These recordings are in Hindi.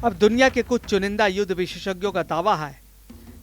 अब दुनिया के कुछ चुनिंदा युद्ध विशेषज्ञों का दावा है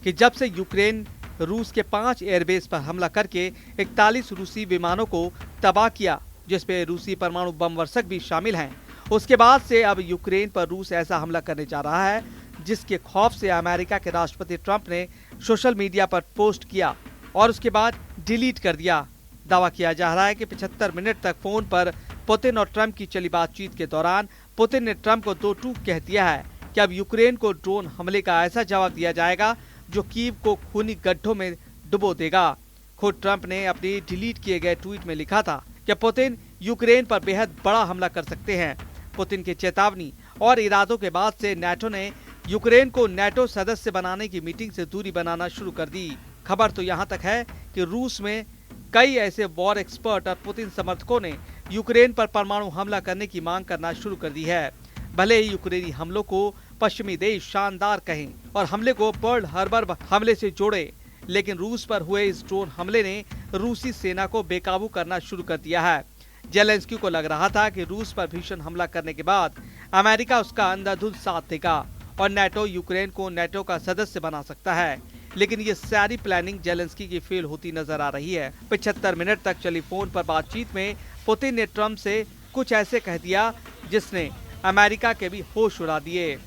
कि जब से यूक्रेन रूस के 5 एयरबेस पर हमला करके 41 रूसी विमानों को तबाह किया, जिसमें रूसी परमाणु बम वर्षक भी शामिल हैं, उसके बाद से अब यूक्रेन पर रूस ऐसा हमला करने जा रहा है जिसके खौफ से अमेरिका के राष्ट्रपति ट्रंप ने सोशल मीडिया पर पोस्ट किया और उसके बाद डिलीट कर दिया। दावा किया जा रहा है कि 75 मिनट तक फोन पर पुतिन और ट्रंप की चली बातचीत के दौरान पुतिन ने ट्रंप को दो टूक कह दिया है कि अब यूक्रेन को ड्रोन हमले का ऐसा जवाब दिया जाएगा जो कीव को खूनी गड्ढों में डुबो देगा। खुद ट्रंप ने अपनी डिलीट किए गए ट्वीट में लिखा था कि पुतिन यूक्रेन पर बेहद बड़ा हमला कर सकते हैं। पुतिन की चेतावनी और इरादों के बाद से नाटो ने यूक्रेन को नाटो सदस्य बनाने की मीटिंग से दूरी बनाना शुरू कर दी। खबर तो यहाँ तक है कि रूस में कई ऐसे वॉर एक्सपर्ट और पुतिन समर्थकों ने यूक्रेन पर परमाणु हमला करने की मांग करना शुरू कर दी है। भले ही यूक्रेनी हमलों को पश्चिमी देश शानदार कहें और हमले को पर्ल हार्बर हमले से जोड़े, लेकिन रूस पर हुए इस ड्रोन हमले ने रूसी सेना को बेकाबू करना शुरू कर दिया है। जेलेंस्की को लग रहा था कि रूस पर भीषण हमला करने के बाद अमेरिका उसका अंधाधुंध साथ देगा और नाटो यूक्रेन को नाटो का सदस्य बना सकता है, लेकिन ये सारी प्लानिंग जेलेंस्की की फेल होती नजर आ रही है। 75 मिनट तक चली फोन पर बातचीत में पुतिन ने ट्रंप से कुछ ऐसे कह दिया जिसने अमेरिका के भी होश उड़ा दिए।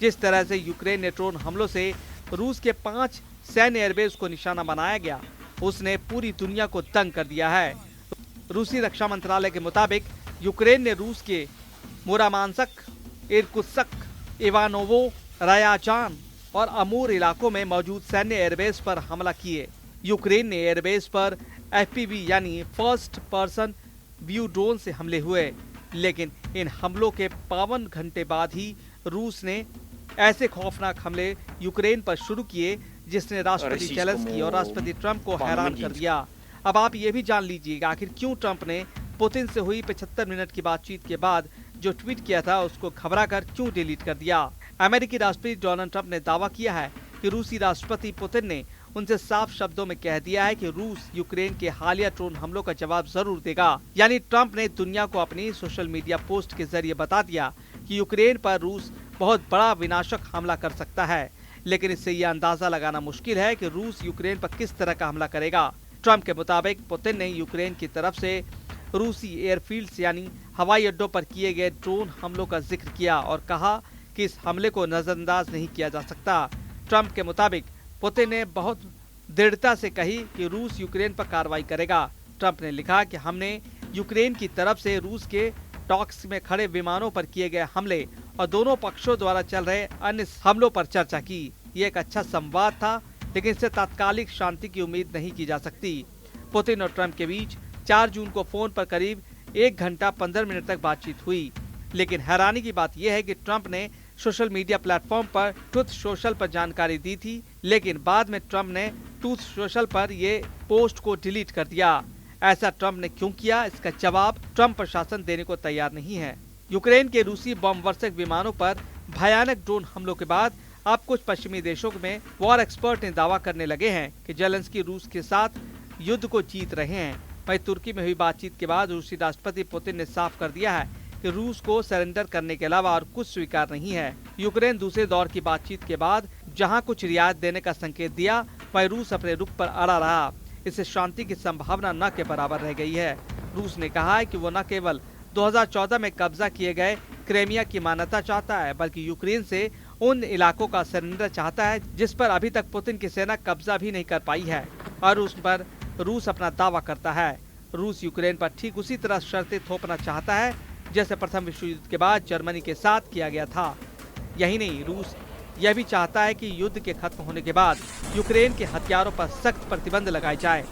जिस तरह से यूक्रेन ने ड्रोन हमलों से रूस के 5 सैन्य एयरबेस को निशाना बनाया गया, उसने पूरी दुनिया को दंग कर दिया है। रूसी रक्षा मंत्रालय के मुताबिक यूक्रेन ने रूस के मुरामांस्क, इरकुत्स्क, इवानोवो, रायाचान और अमूर इलाकों में मौजूद सैन्य एयरबेस पर हमला किए। यूक्रेन ने एयरबेस पर एफपीवी यानी फर्स्ट पर्सन व्यू ड्रोन से हमले हुए, लेकिन इन हमलों के 52 घंटे बाद ही रूस ने ऐसे खौफनाक हमले यूक्रेन पर शुरू किए जिसने राष्ट्रपति जेलेंस्की और राष्ट्रपति ट्रंप को हैरान कर दिया। अब आप ये भी जान लीजिएगा आखिर क्यों ट्रंप ने पुतिन से हुई 75 मिनट की बातचीत के बाद जो ट्वीट किया था उसको घबराकर क्यों डिलीट कर दिया। अमेरिकी राष्ट्रपति डोनाल्ड ट्रंप ने दावा किया है कि रूसी राष्ट्रपति पुतिन ने उनसे साफ शब्दों में कह दिया है कि रूस यूक्रेन के हालिया ड्रोन हमलों का जवाब जरूर देगा। यानी ट्रंप ने दुनिया को अपनी सोशल मीडिया पोस्ट के जरिए बता दिया कि यूक्रेन पर रूस बहुत बड़ा विनाशक हमला कर सकता है, लेकिन इससे यह अंदाजा लगाना मुश्किल है कि रूस यूक्रेन पर किस तरह का हमला करेगा। ट्रंप के मुताबिक पुतिन ने यूक्रेन की तरफ से रूसी एयरफील्ड्स यानी हवाई अड्डों पर किए गए ड्रोन हमलों का जिक्र किया और कहा कि इस हमले को नजरअंदाज नहीं किया जा सकता। ट्रंप के मुताबिक पुतिन ने बहुत दृढ़ता से कही कि रूस यूक्रेन पर कार्रवाई करेगा। ट्रंप ने लिखा कि हमने यूक्रेन की तरफ से रूस के टॉक्स में खड़े विमानों पर किए गए हमले और दोनों पक्षों द्वारा चल रहे अन्य हमलों पर चर्चा की। ये एक अच्छा संवाद था, लेकिन इससे तात्कालिक शांति की उम्मीद नहीं की जा सकती। पुतिन और ट्रंप के बीच 4 जून को फोन पर करीब 1 घंटा 15 मिनट तक बातचीत हुई, लेकिन हैरानी की बात यह है कि ट्रंप ने सोशल मीडिया प्लेटफॉर्म पर ट्रुथ सोशल पर जानकारी दी थी, लेकिन बाद में ट्रंप ने ट्रुथ सोशल पर ये पोस्ट को डिलीट कर दिया। ऐसा ट्रंप ने क्यों किया, इसका जवाब ट्रंप प्रशासन देने को तैयार नहीं है। यूक्रेन के रूसी बम वर्षक विमानों पर भयानक ड्रोन हमलों के बाद अब कुछ पश्चिमी देशों में वॉर एक्सपर्ट ने दावा करने लगे हैं कि जेलेंस्की रूस के साथ युद्ध को जीत रहे हैं। वहीं तुर्की में हुई बातचीत के बाद रूसी राष्ट्रपति पुतिन ने साफ कर दिया है कि रूस को सरेंडर करने के अलावा और कुछ स्वीकार नहीं है। यूक्रेन दूसरे दौर की बातचीत के बाद जहां कुछ रियायत देने का संकेत दिया, वहीं रूस अपने रुख पर अड़ा रहा। इससे शांति की संभावना न के बराबर रह गई है। रूस ने कहा है कि वो न केवल 2014 में कब्जा किए गए क्रेमिया की मान्यता चाहता है, बल्कि यूक्रेन से उन इलाकों का सरेंडर चाहता है जिस पर अभी तक पुतिन की सेना कब्जा भी नहीं कर पाई है और उस पर रूस अपना दावा करता है। रूस यूक्रेन पर ठीक उसी तरह शर्तें थोपना चाहता है जैसे प्रथम विश्व युद्ध के बाद जर्मनी के साथ किया गया था। यही नहीं, रूस यह भी चाहता है कि युद्ध के खत्म होने के बाद यूक्रेन के हथियारों पर सख्त प्रतिबंध लगाए जाए।